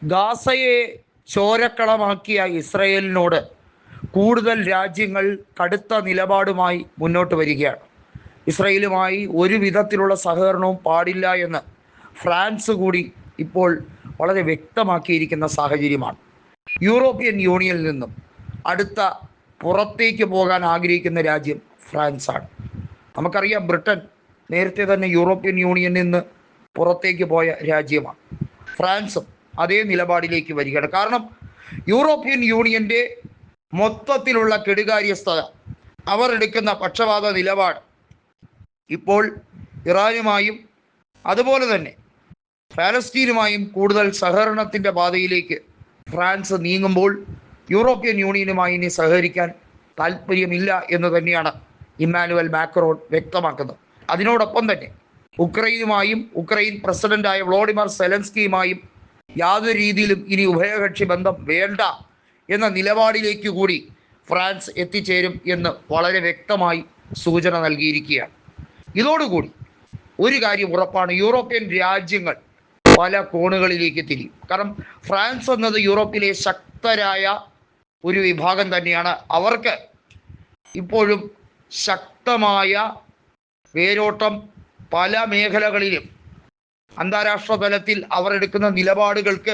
ഗാസയെ ചോരക്കളമാക്കിയ ഇസ്രയേലിനോട് കൂടുതൽ രാജ്യങ്ങൾ കടുത്ത നിലപാടുമായി മുന്നോട്ട് വരികയാണ്. ഇസ്രയേലുമായി ഒരു വിധത്തിലുള്ള സഹകരണവും പാടില്ല എന്ന് ഫ്രാൻസ് കൂടി ഇപ്പോൾ വളരെ വ്യക്തമാക്കിയിരിക്കുന്ന സാഹചര്യമാണ്. യൂറോപ്യൻ യൂണിയനിൽ നിന്നും അടുത്ത പുറത്തേക്ക് പോകാൻ ആഗ്രഹിക്കുന്ന രാജ്യം ഫ്രാൻസാണ്. നമുക്കറിയാം, ബ്രിട്ടൻ നേരത്തെ തന്നെ യൂറോപ്യൻ യൂണിയനിൽ നിന്ന് പുറത്തേക്ക് പോയ രാജ്യമാണ്. ഫ്രാൻസും അതേ നിലപാടിലേക്ക് വരികയാണ്. കാരണം യൂറോപ്യൻ യൂണിയൻ്റെ മൊത്തത്തിലുള്ള കെടുകാര്യസ്ഥത, അവർ എടുക്കുന്ന പക്ഷപാത നിലപാട് ഇപ്പോൾ ഇറാനുമായും അതുപോലെ തന്നെ പാലസ്തീനുമായും കൂടുതൽ സഹകരണത്തിൻ്റെ പാതയിലേക്ക് ഫ്രാൻസ് നീങ്ങുമ്പോൾ യൂറോപ്യൻ യൂണിയനുമായി ഇനി സഹകരിക്കാൻ താല്പര്യമില്ല എന്ന് തന്നെയാണ് ഇമ്മാനുവൽ മാക്രോൺ വ്യക്തമാക്കുന്നത്. അതിനോടൊപ്പം തന്നെ ഉക്രൈൻ പ്രസിഡന്റായ വ്ളോഡിമിർ സെലൻസ്കിയുമായും യാതൊരു രീതിയിലും ഇനി ഉഭയകക്ഷി ബന്ധം വേണ്ട എന്ന നിലപാടിലേക്ക് കൂടി ഫ്രാൻസ് എത്തിച്ചേരും എന്ന് വളരെ വ്യക്തമായി സൂചന നൽകിയിരിക്കുകയാണ്. ഇതോടുകൂടി ഒരു കാര്യം ഉറപ്പാണ്, യൂറോപ്യൻ രാജ്യങ്ങൾ പല കോണുകളിലേക്ക് തിരിയും. കാരണം ഫ്രാൻസ് എന്നത് യൂറോപ്പിലെ ശക്തരായ ഒരു വിഭാഗം തന്നെയാണ്. അവർക്ക് ഇപ്പോഴും ശക്തമായ വേരോട്ടം പല മേഖലകളിലും അന്താരാഷ്ട്ര തലത്തിൽ അവർ എടുക്കുന്ന നിലപാടുകൾക്ക്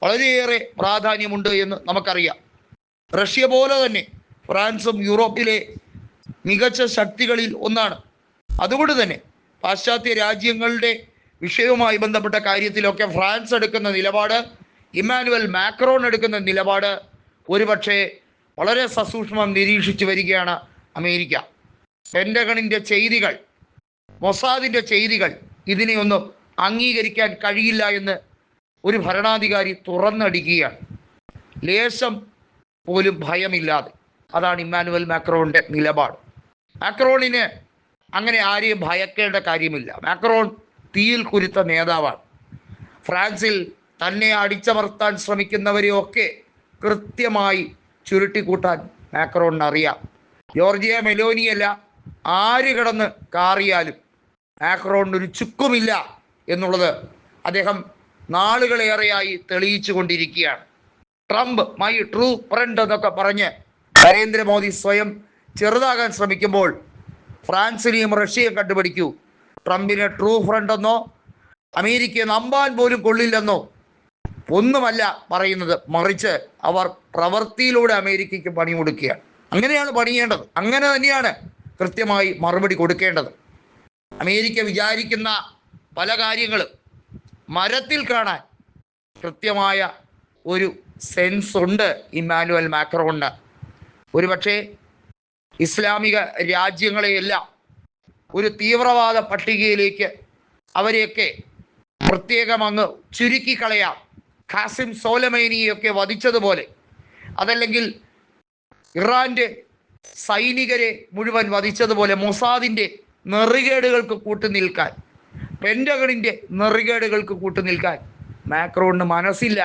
വളരെയേറെ പ്രാധാന്യമുണ്ട് എന്ന് നമുക്കറിയാം. റഷ്യ പോലെ തന്നെ ഫ്രാൻസും യൂറോപ്പിലെ മികച്ച ശക്തികളിൽ ഒന്നാണ്. അതുകൊണ്ട് തന്നെ പാശ്ചാത്യ രാജ്യങ്ങളുടെ വിഷയവുമായി ബന്ധപ്പെട്ട കാര്യത്തിലൊക്കെ ഫ്രാൻസ് എടുക്കുന്ന നിലപാട്, ഇമ്മാനുവൽ മാക്രോൺ എടുക്കുന്ന നിലപാട് ഒരുപക്ഷെ വളരെ സസൂക്ഷ്മം നിരീക്ഷിച്ചു വരികയാണ് അമേരിക്ക. പെൻറ്റഗണിൻ്റെ ചെയ്തികൾ, മൊസാദിൻ്റെ ചെയ്തികൾ ഇതിനെയൊന്നും അംഗീകരിക്കാൻ കഴിയില്ല എന്ന് ഒരു ഭരണാധികാരി തുറന്നടിക്കുകയാണ്, ലേശം പോലും ഭയമില്ലാതെ. അതാണ് ഇമ്മാനുവൽ മാക്രോണിൻ്റെ നിലപാട്. മാക്രോണിന് അങ്ങനെ ആരെയും ഭയക്കേണ്ട കാര്യമില്ല. മാക്രോൺ തീയിൽ കുരുത്ത നേതാവാണ്. ഫ്രാൻസിൽ തന്നെ അടിച്ചമർത്താൻ ശ്രമിക്കുന്നവരെയൊക്കെ കൃത്യമായി ചുരുട്ടിക്കൂട്ടാൻ മാക്രോണിന് അറിയാം. ജോർജിയ മെലോനിയല്ല, ആര് കിടന്ന് കാറിയാലും മാക്രോണിന് ഒരു ചുക്കുമില്ല എന്നുള്ളത് അദ്ദേഹം നാളുകളേറെയായി തെളിയിച്ചു കൊണ്ടിരിക്കുകയാണ്. ട്രംപ് മൈ ട്രൂ ഫ്രണ്ട് എന്നൊക്കെ പറഞ്ഞ് നരേന്ദ്രമോദി സ്വയം ചെറുതാകാൻ ശ്രമിക്കുമ്പോൾ ഫ്രാൻസിനെയും റഷ്യയും കണ്ടുപിടിക്കൂ. ട്രംപിനെ ട്രൂ ഫ്രണ്ട് എന്നോ അമേരിക്കയെ നമ്പാൻ പോലും കൊള്ളില്ലെന്നോ ഒന്നുമല്ല പറയുന്നത്, മറിച്ച് അവർ പ്രവൃത്തിയിലൂടെ അമേരിക്കയ്ക്ക് പണി കൊടുക്കുകയാണ്. അങ്ങനെയാണ് പണിയേണ്ടത്, അങ്ങനെ തന്നെയാണ് കൃത്യമായി മറുപടി കൊടുക്കേണ്ടത്. അമേരിക്ക വിചാരിക്കുന്ന പല കാര്യങ്ങളും മരത്തിൽ കാണാൻ കൃത്യമായ ഒരു സെൻസ് ഉണ്ട് ഇമ്മാനുവൽ മാക്രോണിന്. ഒരുപക്ഷെ ഇസ്ലാമിക രാജ്യങ്ങളെയെല്ലാം ഒരു തീവ്രവാദ പട്ടികയിലേക്ക് അവരെയൊക്കെ പ്രത്യേകം അങ്ങ് ചുരുക്കിക്കളയാം. ഖാസിം സോലമൈനിയൊക്കെ വധിച്ചതുപോലെ, അതല്ലെങ്കിൽ ഇറാൻ്റെ സൈനികരെ മുഴുവൻ വധിച്ചതുപോലെ മൊസാദിൻ്റെ നെറികേടുകൾക്ക് കൂട്ടുനിൽക്കാൻ, പെൻറ്റഗണിൻ്റെ നെറികേടുകൾക്ക് കൂട്ടുനിൽക്കാൻ മാക്രോണിന് മനസ്സില്ല.